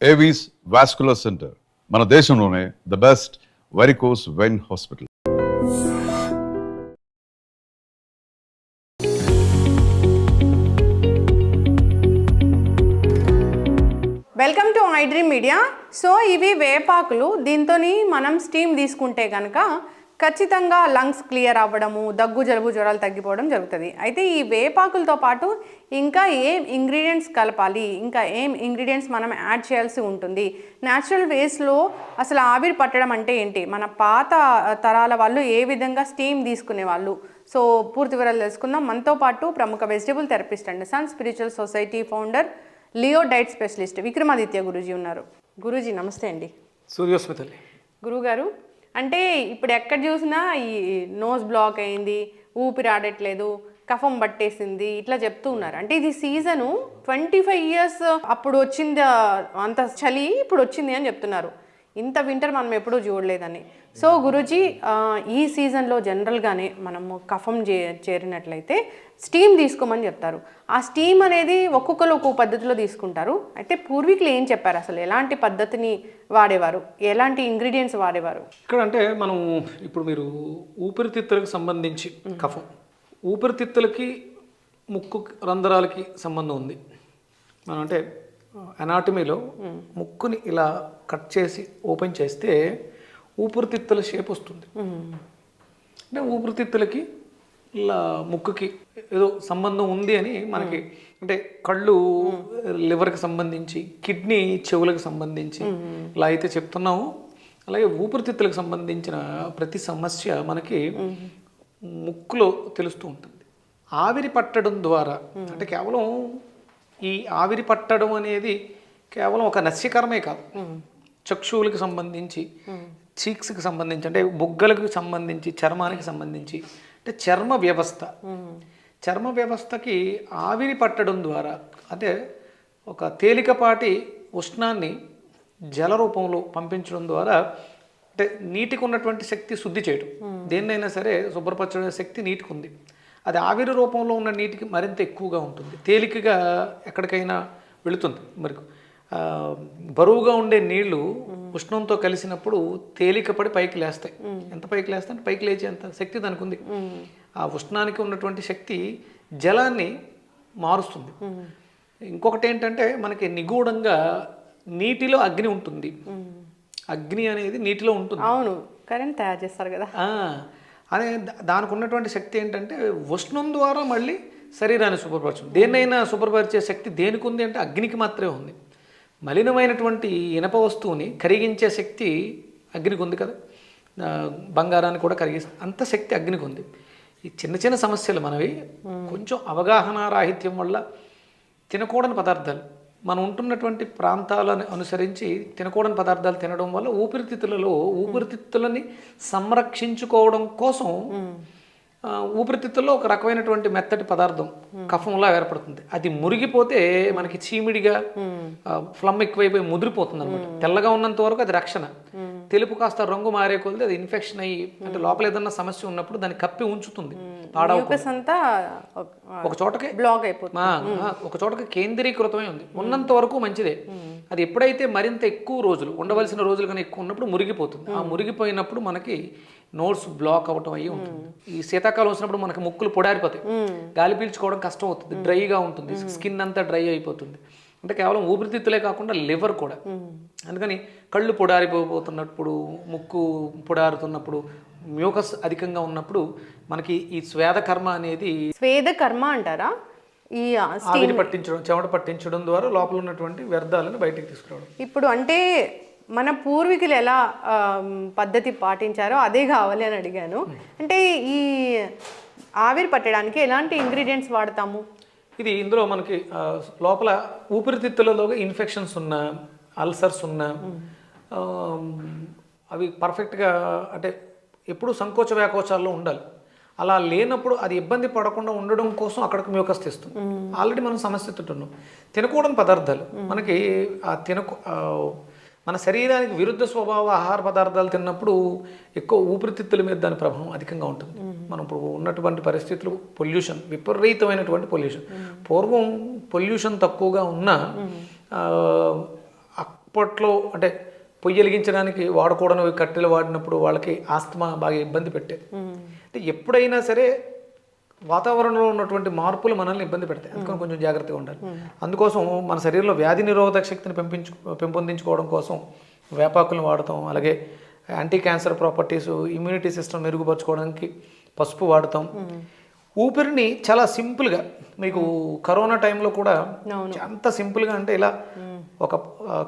Avis vascular centre మన దేశంలోనే the best varicose vein hospital. Welcome to I dream media. So ఇవి వేపాకులు. దీంతో మనం స్టీమ్ తీసుకుంటే కనుక ఖచ్చితంగా లంగ్స్ క్లియర్ అవ్వడము, దగ్గు జలుబు జ్వరాలు తగ్గిపోవడం జరుగుతుంది. అయితే ఈ వేపాకులతో పాటు ఇంకా ఏం ఇంగ్రీడియంట్స్ కలపాలి, ఇంకా ఏం ఇంగ్రీడియంట్స్ మనం యాడ్ చేయాల్సి ఉంటుంది, న్యాచురల్ వేస్లో అసలు ఆవిరి పట్టడం అంటే ఏంటి, మన పాత తరాల వాళ్ళు ఏ విధంగా స్టీమ్ తీసుకునే వాళ్ళు, సో పూర్తి వివరాలు తెలుసుకుందాం. మనతో పాటు ప్రముఖ vegetable therapist and sun spiritual society founder, Leo diet specialist Vikramaditya Guruji ఉన్నారు. గురూజీ నమస్తే అండి. సూర్యోస్మితల్లి. గురువుగారు, అంటే ఇప్పుడు ఎక్కడ చూసినా ఈ నోస్ బ్లాక్ అయింది, ఊపిరి ఆడట్లేదు, కఫం పట్టేసింది, ఇట్లా చెప్తూ ఉన్నారు. అంటే ఇది సీజను 25 years అప్పుడు వచ్చింది అంత చలి ఇప్పుడు వచ్చింది అని చెప్తున్నారు. ఇంత వింటర్ మనం ఎప్పుడూ చూడలేదని. సో గురూజీ, ఈ సీజన్లో జనరల్గానే మనము కఫం చేరినట్లయితే స్టీమ్ తీసుకోమని చెప్తారు. ఆ స్టీమ్ అనేది ఒక్కొక్కరు ఒక్కొక్క పద్ధతిలో తీసుకుంటారు. అయితే పూర్వీకులు ఏం చెప్పారు, అసలు ఎలాంటి పద్ధతిని వాడేవారు, ఎలాంటి ఇంగ్రీడియంట్స్ వాడేవారు? ఇక్కడ అంటే మనం ఇప్పుడు మీరు ఊపిరితిత్తులకు సంబంధించి కఫం, ఊపిరితిత్తులకి ముక్కు రంధ్రాలకి సంబంధం ఉంది. మనం అంటే అనాటమీలో ముక్కుని ఇలా కట్ చేసి ఓపెన్ చేస్తే ఊపిరితిత్తుల షేప్ వస్తుంది. అంటే ఊపిరితిత్తులకి ఇలా ముక్కుకి ఏదో సంబంధం ఉంది అని మనకి, అంటే కళ్ళు లివర్కి సంబంధించి, కిడ్నీ చెవులకు సంబంధించి ఇలా అయితే చెప్తున్నాము. అలాగే ఊపిరితిత్తులకు సంబంధించిన ప్రతి సమస్య మనకి ముక్కులో తెలుస్తూ ఉంటుంది. ఆవిరి పట్టడం ద్వారా, అంటే కేవలం ఈ ఆవిరి పట్టడం అనేది కేవలం ఒక నస్యకరమే కాదు, చక్షువులకు సంబంధించి, చీక్స్కి సంబంధించి, అంటే బుగ్గలకు సంబంధించి, చర్మానికి సంబంధించి, అంటే చర్మ వ్యవస్థకి ఆవిరి పట్టడం ద్వారా, అంటే ఒక తేలికపాటి ఉష్ణాన్ని జల రూపంలో పంపించడం ద్వారా, అంటే నీటికి ఉన్నటువంటి శక్తి శుద్ధి చేయడం, దేన్నైనా సరే శుభ్రపరచడం శక్తి నీటికి ఉంది. అది ఆవిరి రూపంలో ఉన్న నీటికి మరింత ఎక్కువగా ఉంటుంది, తేలికగా ఎక్కడికైనా వెళుతుంది. మరి బరువుగా ఉండే నీళ్లు ఉష్ణంతో కలిసినప్పుడు తేలికపడి పైకి లేస్తాయి. ఎంత పైకి లేస్తాయి అంటే పైకి లేచేంత శక్తి దానికి ఉంది. ఆ ఉష్ణానికి ఉన్నటువంటి శక్తి జలాన్ని మారుస్తుంది. ఇంకొకటి ఏంటంటే మనకి నిగూఢంగా నీటిలో అగ్ని ఉంటుంది. అగ్ని అనేది నీటిలో ఉంటుంది. అవును, కరెంట్ తయారు చేస్తారు కదా. అదే దానికి ఉన్నటువంటి శక్తి ఏంటంటే ఉష్ణం ద్వారా మళ్ళీ శరీరాన్ని శుభ్రపరచడం. దేన్నైనా శుభ్రపరిచే శక్తి దేనికి ఉంది అంటే అగ్నికి మాత్రమే ఉంది. మలినమైనటువంటి ఇనప వస్తువుని కరిగించే శక్తి అగ్నికి ఉంది కదా, బంగారాన్ని కూడా కరిగిస్తుంది, అంత శక్తి అగ్నికి ఉంది. ఈ చిన్న చిన్న సమస్యలు మనవి కొంచెం అవగాహన రాహిత్యం వల్ల తినకూడని పదార్థాలు, మనం ఉంటున్నటువంటి ప్రాంతాలను అనుసరించి తినకూడని పదార్థాలు తినడం వల్ల ఊపిరితిత్తులని సంరక్షించుకోవడం కోసం ఊపిరితిత్తుల్లో ఒక రకమైనటువంటి మెత్తటి పదార్థం కఫంలా ఏర్పడుతుంది. అది మురిగిపోతే మనకి చీమిడిగా ఫ్లమ్ ఎక్కువైపోయి ముదిరిపోతుంది అనమాట. తెల్లగా ఉన్నంత వరకు అది రక్షణ, తెలుపు కాస్త రంగు మారే కొలిది అది ఇన్ఫెక్షన్ అయ్యి, అంటే లోపల ఏదన్నా సమస్య ఉన్నప్పుడు దాన్ని కప్పి ఉంచుతుంది. ఒక చోటకి బ్లాక్ అయిపోతుంది, ఒక చోటకి కేంద్రీకృతమై ఉంది. ఉన్నంత వరకు మంచిదే. అది ఎప్పుడైతే మరింత ఎక్కువ రోజులు, ఉండవలసిన రోజులు కానీ ఎక్కువ ఉన్నప్పుడు మురిగిపోతుంది. ఆ మురిగిపోయినప్పుడు మనకి నోట్స్ బ్లాక్ అవ్వటం అయ్యి ఉంటుంది. ఈ శీతాకాలం వచ్చినప్పుడు మనకి ముక్కులు పొడారిపోతాయి, గాలి పీల్చుకోవడం కష్టం అవుతుంది, డ్రైగా ఉంటుంది, స్కిన్ అంతా డ్రై అయిపోతుంది. అంటే కేవలం ఊపిరితిత్తులే కాకుండా లివర్ కూడా. అందుకని కళ్ళు పొడారిపోతున్నప్పుడు, ముక్కు పొడారుతున్నప్పుడు, మ్యూకస్ అధికంగా ఉన్నప్పుడు మనకి ఈ స్వేదకర్మ అనేది, స్వేదకర్మ అంటారా, ఈ ఆవిరి పట్టించడం, చెమట పట్టించడం ద్వారా లోపల ఉన్నటువంటి వ్యర్థాలను బయటికి తీసుకురావడం. ఇప్పుడు అంటే మన పూర్వీకులు ఎలా పద్ధతి పాటించారో అదే కావాలి అని అడిగాను. అంటే ఈ ఆవిరి పట్టడానికి ఎలాంటి ఇంగ్రీడియంట్స్ వాడతాము? ఇది ఇందులో మనకి లోపల ఊపిరితిత్తులలో ఇన్ఫెక్షన్స్ ఉన్న, అల్సర్స్ ఉన్న, అవి పర్ఫెక్ట్గా, అంటే ఎప్పుడు సంకోచ వ్యాకోచాల్లో ఉండాలి. అలా లేనప్పుడు అది ఇబ్బంది పడకుండా ఉండడం కోసం అక్కడికి మ్యూకస్ తెస్తుంది. ఆల్రెడీ మనం సమస్య తింటున్నాం. తినకూడని పదార్థాలు మనకి మన శరీరానికి విరుద్ధ స్వభావ ఆహార పదార్థాలు తిన్నప్పుడు ఎక్కువ ఊపిరితిత్తుల మీద దాని ప్రభావం అధికంగా ఉంటుంది. మనం ఇప్పుడు ఉన్నటువంటి పరిస్థితులు, పొల్యూషన్, విపరీతమైనటువంటి పొల్యూషన్. పూర్వం పొల్యూషన్ తక్కువగా ఉన్న అప్పట్లో అంటే పొయ్యి వెలిగించడానికి వాడకూడని కట్టెలు వాడినప్పుడు వాళ్ళకి ఆస్తమా బాగా ఇబ్బంది పెట్టేది. అంటే ఎప్పుడైనా సరే వాతావరణంలో ఉన్నటువంటి మార్పులు మనల్ని ఇబ్బంది పెడతాయి, అందుకని కొంచెం జాగ్రత్తగా ఉండాలి. అందుకోసం మన శరీరంలో వ్యాధి నిరోధక శక్తిని పెంపొందించుకోవడం కోసం వేపాకులను వాడతాం. అలాగే anti cancer properties, immunity system మెరుగుపరచుకోవడానికి పసుపు వాడతాం. ఊపిరిని చాలా సింపుల్గా, మీకు కరోనా టైంలో కూడా ఎంత సింపుల్గా అంటే ఇలా ఒక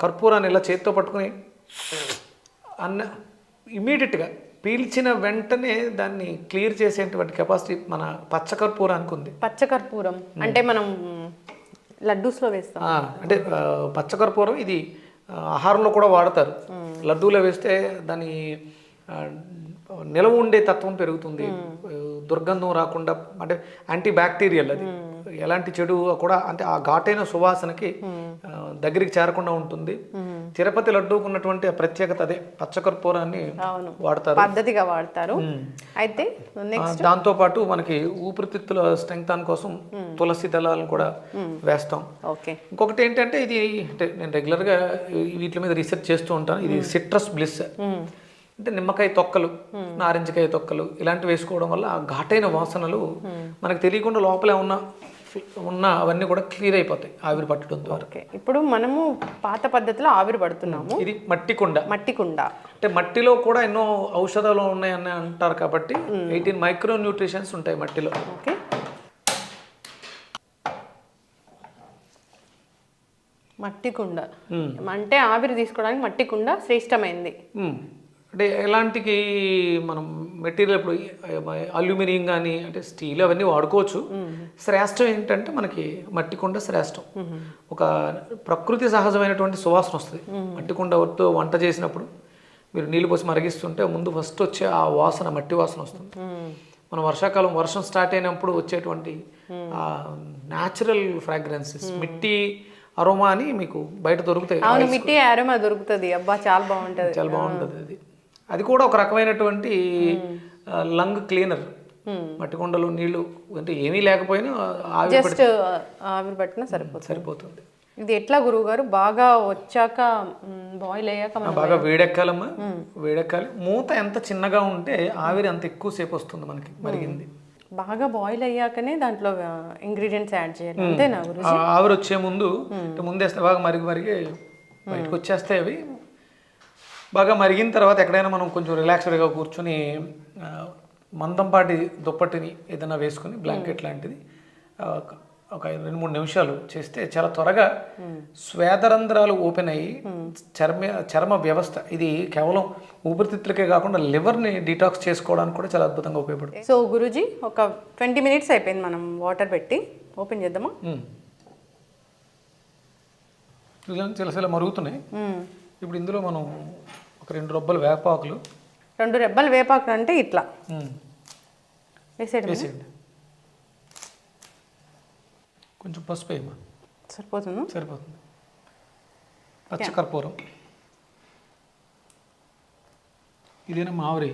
కర్పూరాన్ని ఇలా చేతితో పట్టుకుని ఇమీడియట్గా పీల్చిన వెంటనే దాన్ని క్లియర్ చేసేటువంటి కెపాసిటీ మన పచ్చకర్పూరానికి ఉంది. పచ్చకర్పూరం అంటే మనం లడ్డూస్లో వేస్తాం. అంటే పచ్చకర్పూరం ఇది ఆహారంలో కూడా వాడతారు. లడ్డూలో వేస్తే దాని నిలవ ఉండే తత్వం పెరుగుతుంది, దుర్గంధం రాకుండా, అంటే యాంటీ బ్యాక్టీరియల్, అది ఎలాంటి చెడు కూడా అంటే ఆ ఘాటైన సువాసనకి దగ్గరికి చేరకుండా ఉంటుంది. తిరుపతి లడ్డూకు ఉన్నటువంటి ప్రత్యేకత అదే, పచ్చకర్పూరాన్ని వాడతారు, పద్ధతిగా వాడతారు. అయితే దాంతో పాటు మనకి ఊపిరితిత్తుల స్ట్రెంగ్త్ కోసం తులసి దళాలను కూడా వేస్తాం. ఇంకొకటి ఏంటంటే ఇది అంటే నేను రెగ్యులర్గా వీటి మీద రీసెర్చ్ చేస్తూ ఉంటాను. ఇది సిట్రస్ బ్లిస్ అంటే నిమ్మకాయ తొక్కలు, నారింజకాయ తొక్కలు ఇలాంటివి వేసుకోవడం వల్ల ఆ ఘాటైన వాసనలు మనకు తెలియకుండా లోపలే ఉన్న అవన్నీ కూడా క్లియర్ అయిపోతాయి ఆవిరి పట్టడం ద్వారా. ఇప్పుడు మనము పాత పద్ధతిలో ఆవిరి పడుతున్నాము. ఇది మట్టి కుండ అంటే మట్టిలో కూడా ఎన్నో ఔషధాలు ఉన్నాయని అంటారు కాబట్టి 18 మైక్రో న్యూట్రిషన్స్ ఉంటాయి మట్టిలో. మట్టి కుండ అంటే ఆవిరి తీసుకోవడానికి మట్టి కుండ శ్రేష్టమైంది. అంటే ఎలాంటికి మనం మెటీరియల్ ఇప్పుడు అల్యూమినియం కానీ అంటే స్టీల్ అవన్నీ వాడుకోవచ్చు. శ్రేష్టం ఏంటంటే మనకి మట్టి కుండ శ్రేష్టం. ఒక ప్రకృతి సహజమైనటువంటి సువాసన వస్తుంది మట్టి కుండతో వంట చేసినప్పుడు. మీరు నీళ్ళు పోసి మరిగిస్తుంటే ముందు ఫస్ట్ వచ్చే ఆ వాసన మట్టి వాసన వస్తుంది. మనం వర్షాకాలం వర్షం స్టార్ట్ అయినప్పుడు వచ్చేటువంటి న్యాచురల్ ఫ్రాగ్రెన్సెస్, మిట్టి అరోమా అని మీకు బయట దొరుకుతాయి. మిట్టి అరోమా దొరుకుతుంది. అబ్బా చాలా బాగుంటుంది, చాలా బాగుంటుంది. అది కూడా ఒక రకమైనటువంటి లంగ్ క్లీనర్. మట్టి కుండలో నీళ్లు అంటే ఏమీ లేకపోయినా ఆవిరి పట్టినా సరిపోతుంది. ఇది ఎట్లా గురువు గారు బాగా వచ్చాక బాయిల్ అయ్యాక బాగా వేడెక్కాలమ్మా, వేడెక్కాలి. మూత ఎంత చిన్నగా ఉంటే ఆవిరి అంత ఎక్కువసేపు వస్తుంది మనకి మరిగింది. బాగా బాయిల్ అయ్యాకనే దాంట్లో ఇంగ్రీడియంట్స్ యాడ్ చేయాలి, అంతేనా గురువు? ఆవిరి వచ్చే ముందేస్తే బాగా మరిగి బయటకు వచ్చేస్తాయి. అవి బాగా మరిగిన తర్వాత ఎక్కడైనా మనం కొంచెం రిలాక్స్డ్గా కూర్చొని మందంపాటి దుప్పటిని ఏదైనా వేసుకుని బ్లాంకెట్ లాంటిది ఒక 2-3 నిమిషాలు చేస్తే చాలా త్వరగా శ్వేతరంధ్రాలు ఓపెన్ అయ్యి చర్మ వ్యవస్థ, ఇది కేవలం ఊపిరితిత్తులకే కాకుండా లివర్ని డీటాక్స్ చేసుకోవడానికి కూడా చాలా అద్భుతంగా ఉపయోగపడుతుంది. సో గురూజీ ఒక 20 మినిట్స్ అయిపోయింది, మనం వాటర్ పెట్టి ఓపెన్ చేద్దామా? చిలసిల మరుగుతున్నాయి. ఇప్పుడు ఇందులో మనం ఒక 2 రెబ్బలు వేపాకులు, 2 రెబ్బలు వేపాకులు అంటే ఇట్లా వేసేయండి. కొంచెం పసుపు వేయమా, సరిపోతుంది. పచ్చకర్పూరం, ఇదేనా మామిరి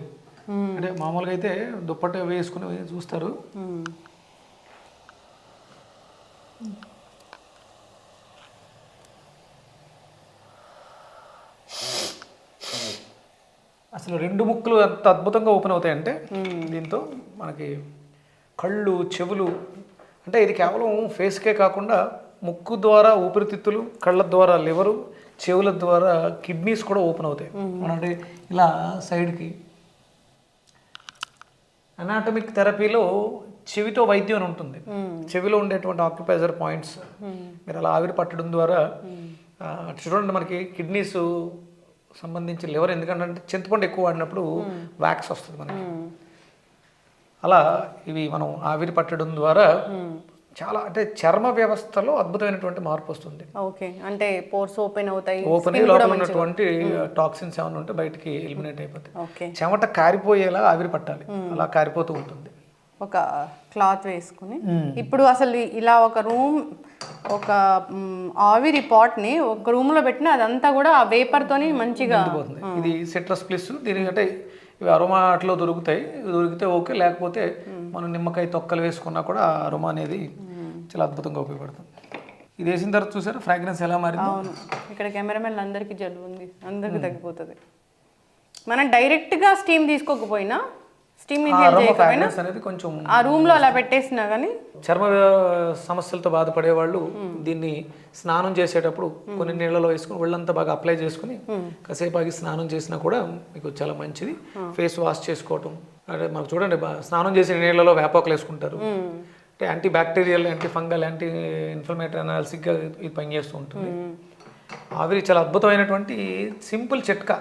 అంటే మామూలుగా అయితే దుప్పటి వేసుకుని చూస్తారు. అసలు 2 ముక్కలు ఎంత అద్భుతంగా ఓపెన్ అవుతాయంటే దీంతో మనకి కళ్ళు, చెవులు, అంటే ఇది కేవలం ఫేస్కే కాకుండా ముక్కు ద్వారా ఊపిరితిత్తులు, కళ్ళ ద్వారా లివరు, చెవుల ద్వారా కిడ్నీస్ కూడా ఓపెన్ అవుతాయి. అంటే ఇలా సైడ్కి అనాటమిక్ థెరపీలో చెవితో వైద్యం అని ఉంటుంది. చెవిలో ఉండేటువంటి ఆక్యుపైజర్ పాయింట్స్ మీరు అలా ఆవిరి పట్టడం ద్వారా చూడండి, మనకి కిడ్నీస్ సంబంధించి లివర్, ఎందుకంటే చింతపండు ఎక్కువ వాడినప్పుడు వ్యాక్స్ వస్తుంది మనకి. అలా ఇవి మనం ఆవిరి పట్టడం ద్వారా చాలా అంటే చర్మ వ్యవస్థలో అద్భుతమైనటువంటి మార్పు వస్తుంది. ఓకే, అంటే పోర్స్ ఓపెన్ అవుతాయి, ఓపెన్ అయ్యి లోపల ఉన్నటువంటి టాక్సిన్స్ ఏమైనా ఉంటే బయటికి ఎలిమినేట్ అయిపోతాయి. చెమట కారిపోయేలా ఆవిరి పట్టాలి, అలా కారిపోతూ ఉంటుంది. ఒక క్లాత్ వేసుకుని ఇప్పుడు అసలు ఇలా ఒక ఆవిరి పాట్ని ఒక రూమ్లో పెట్టిన అదంతా కూడా ఆ వేపర్తోని మంచిగా ఇది సిట్రస్ ప్లస్. దీనికి అంటే ఇవి అరోమాట్లో దొరికితే ఓకే, లేకపోతే మనం నిమ్మకాయ తొక్కలు వేసుకున్నా కూడా ఆ అరోమా అనేది చాలా అద్భుతంగా ఉపయోగపడుతుంది. ఇది వేసిన తర్వాత చూసారా ఫ్రాగ్రెన్స్ ఎలా మారింది. అవును, ఇక్కడ కెమెరామెన్ అందరికీ జలుబు ఉంది, అందరికీ తగ్గిపోతుంది. మనం డైరెక్ట్గా స్టీమ్ తీసుకోకపోయినా, స్టీమ్ చేయకపోయినా ఫ్రాగ్రెన్స్ అనేది కొంచెం ఆ రూమ్లో అలా పెట్టేసినా కానీ చర్మ సమస్యలతో బాధపడే వాళ్ళు దీన్ని స్నానం చేసేటప్పుడు కొన్ని నీళ్ళలో వేసుకుని ఒళ్ళంతా బాగా అప్లై చేసుకుని కాసేపు ఆగి స్నానం చేసినా కూడా మీకు చాలా మంచిది. ఫేస్ వాష్ చేసుకోవటం అంటే మనకు చూడండి, స్నానం చేసే నీళ్ళలో వేపాకులు వేసుకుంటారు. అంటే anti bacterial, anti fungal, anti inflammatory అనాలిసిక్గా ఇది పనిచేస్తూ ఉంటుంది. ఆవిరి చాలా అద్భుతమైనటువంటి సింపుల్ చిట్కా.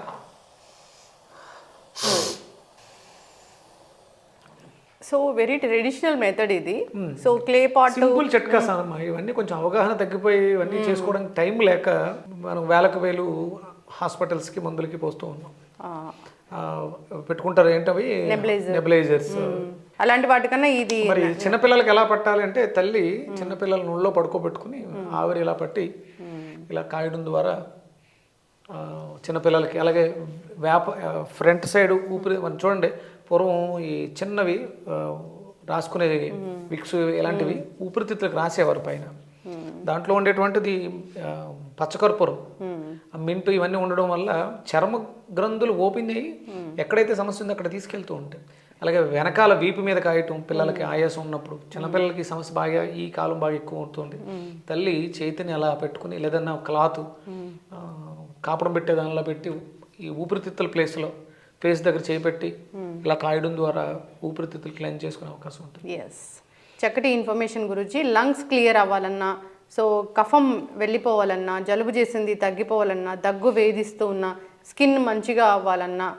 సో వెరీ ట్రెడిషనల్ మెథడ్ ఇది. సో క్లే పాట్ సింపుల్ చిట్కా సార్. ఇవన్నీ కొంచెం అవగాహన తగ్గిపోయి ఇవన్నీ చేసుకోవడానికి టైం లేక మనం వేలకు వేలు హాస్పిటల్స్కి మందులకి పోస్తూ ఉన్నాం. పెట్టుకుంటారు ఏంటవి నెబులైజర్స్. అలాంటి వాటికన్నా ఇది మరి చిన్నపిల్లలకి ఎలా పట్టాలి అంటే తల్లి చిన్నపిల్లల నూళ్ళో పడుకోబెట్టుకుని ఆవిరి ఇలా పట్టి ఇలా కాయడం ద్వారా చిన్నపిల్లలకి, అలాగే ఫ్రంట్ సైడ్ ఊపిరి మనం చూడండి, పూర్వం ఈ చిన్నవి రాసుకునేది విక్స్ ఇలాంటివి ఊపిరితిత్తులకు రాసేవారు పైన. దాంట్లో ఉండేటువంటిది పచ్చకర్పూరం, మింటు ఇవన్నీ ఉండడం వల్ల చర్మ గ్రంథులు ఓపెన్ అయ్యి ఎక్కడైతే సమస్య ఉందో అక్కడ తీసుకెళ్తూ ఉంటాయి. అలాగే వెనకాల వీపు మీద కాయటం, పిల్లలకి ఆయాసం ఉన్నప్పుడు, చిన్నపిల్లలకి సమస్య బాగా ఈ కాలం బాగా ఎక్కువ అవుతుంది. తల్లి చేతిని అలా పెట్టుకుని లేదన్నా క్లాత్ కాపడం పెట్టే దానిలో పెట్టి ఈ ఊపిరితిత్తుల ప్లేస్లో ఫేస్ దగ్గర చేపెట్టి ఇలా కాయడం ద్వారా ఊపిరితిత్తులు క్లీన్ చేసుకునే అవకాశం ఉంటుంది. ఎస్, చక్కటి ఇన్ఫర్మేషన్ గురించి. లంగ్స్ క్లియర్ అవ్వాలన్నా, సో కఫం వెళ్ళిపోవాలన్నా, జలుబు చేసింది తగ్గిపోవాలన్నా, దగ్గు వేధిస్తూ ఉన్న, స్కిన్ మంచిగా అవ్వాలన్నా,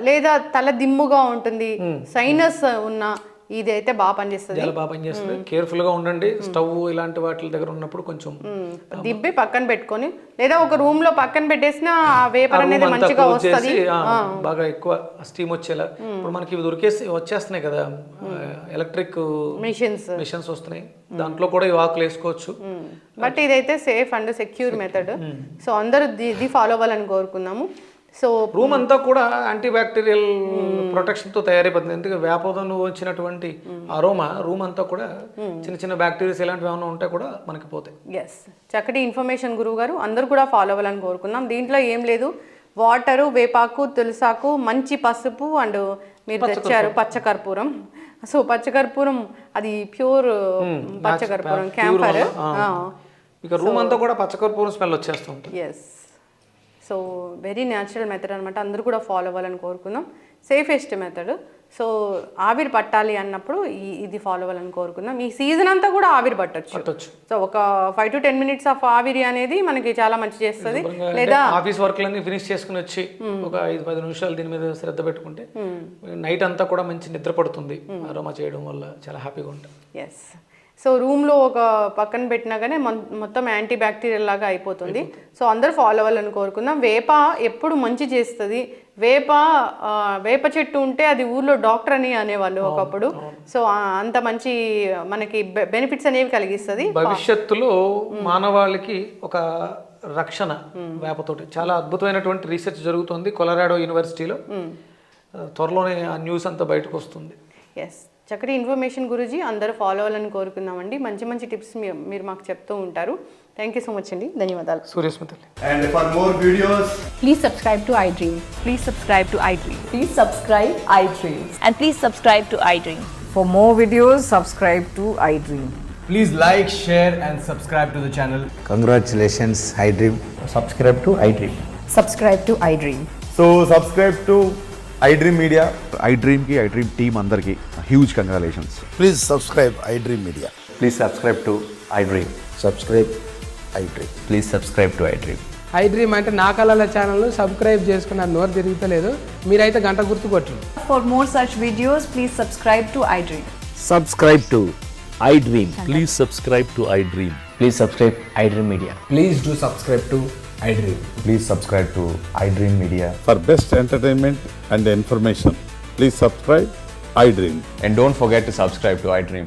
లేదా తల దిమ్ముగా ఉంటుంది, సైనస్ ఉన్న, ఇది అయితే బాగా పనిచేస్తుంది. చాలా బాగా పనిచేస్తుంది. కేర్ఫుల్ గా ఉండండి. స్టవ్ ఇలాంటి వాటి దగ్గర ఉన్నప్పుడు కొంచెం దిబ్బి పక్కన పెట్టుకొని, లేదా ఒక రూమ్ లో పక్కన పెట్టేసిన వేపర్ అనేది మంచిగా వస్తుంది. బాగా ఎక్కువ స్టీమ్ వచ్చేలా. ఇప్పుడు మనకి ఇవి వచ్చేస్తున్నాయి కదా, ఎలక్ట్రిక్ మిషన్స్ వస్తున్నాయి, దాంట్లో కూడా ఈ ఆకులు వేసుకోవచ్చు. బట్ ఇదైతే safe and secure method. So అందరూ ఇది ఫాలో అవ్వాలని కోరుకున్నాము. సో రూమ్ అంతా కూడా యాంటీ బ్యాక్టీరియల్ ప్రొటెక్షన్ తో తయారైపోతుంది. ఎందుకంటే వేపదం వచ్చినటువంటి అరోమా రూమ్ అంతా కూడా చిన్న చిన్న బ్యాక్టీరియాస్ ఇలాంటివి ఏమైనా ఉంటే కూడా మనకి పోతాయి. ఎస్, చక్కటి ఇన్ఫర్మేషన్ గురువు గారు, అందరూ కూడా ఫాలో అవ్వాలని కోరుకున్నాం. దీంట్లో ఏం లేదు, వాటరు, వేపాకు, తులసాకు, మంచి పసుపు అండ్ మీరు తెచ్చారు పచ్చకర్పూరం. సో పచ్చకర్పూరం అది ప్యూర్ పచ్చకర్పూరం, క్యాంఫర్. ఇక రూమ్ అంతా కూడా పచ్చకర్పూరం స్మెల్ వచ్చేస్తూ ఉంటుంది. Yes, so very natural method అనమాట. అందరూ కూడా ఫాలో అవ్వాలని కోరుకుందాం. Safest method. సో ఆవిరి పట్టాలి అన్నప్పుడు ఇది ఫాలో అవ్వాలని కోరుకుందాం. ఈ సీజన్ అంతా కూడా ఆవిరి పట్టొచ్చు. సో ఒక 5 to 10 minutes ఆఫ్ ఆవిరి అనేది మనకి చాలా మంచి చేస్తుంది. లేదా ఆఫీస్ వర్క్లన్నీ ఫినిష్ చేసుకుని వచ్చి ఒక 5-10 నిమిషాలు దీని మీద శ్రద్ధ పెట్టుకుంటే నైట్ అంతా కూడా మంచి నిద్ర పడుతుంది. అరోమా చేయడం వల్ల చాలా హ్యాపీగా ఉంటుంది. ఎస్, సో రూమ్లో ఒక పక్కన పెట్టినా కానీ మొత్తం యాంటీ బ్యాక్టీరియల్ లాగా అయిపోతుంది. సో అందరూ ఫాలో అవ్వాలని కోరుకుందాం. వేప ఎప్పుడు మంచి చేస్తుంది. వేప చెట్టు ఉంటే అది ఊర్లో డాక్టర్ అని అనేవాళ్ళు ఒకప్పుడు. సో అంత మంచి మనకి బెనిఫిట్స్ అనేవి కలిగిస్తుంది. భవిష్యత్తులో మానవాళికి ఒక రక్షణ వేపతోటి చాలా అద్భుతమైనటువంటి రీసెర్చ్ జరుగుతుంది కొలరాడో యూనివర్సిటీలో. త్వరలోనే ఆ న్యూస్ అంతా బయటకు వస్తుంది. ఎస్, చక్కటి ఇన్ఫర్మేషన్ గురూజీ, అందరూ ఫాలో అవ్వాలని కోరుకుందామండి. మంచి మంచి టిప్స్ మీరు మాకు చెప్తూ ఉంటారు. థ్యాంక్ యూ సో మచ్ అండి, ధన్యవాదాలు. సూర్యస్మితల్లి. And for more videos, please subscribe to iDream. Please subscribe to iDream. Please subscribe iDream. And please subscribe to iDream. For more videos, subscribe to iDream. please like, share and subscribe to the channel. Congratulations, iDream. Subscribe to iDream. Subscribe to iDream. So subscribe to iDream Media. iDream team అందరికి huge congratulations. Please subscribe iDream Media. Please subscribe to iDream. Subscribe iDream. Please subscribe to iDream. iDream అంటే నా కళల channel subscribe చేసుకున్న నోరు తిరుగుతలేదు, మీరైతే గంట గుర్తు కొట్టండి. For more such videos, please subscribe to iDream. Subscribe to iDream. Please subscribe to iDream. Please subscribe iDream Media. Please do subscribe to iDream. Please subscribe to iDream Media. For best entertainment and information, please subscribe iDream. And don't forget to subscribe to iDream.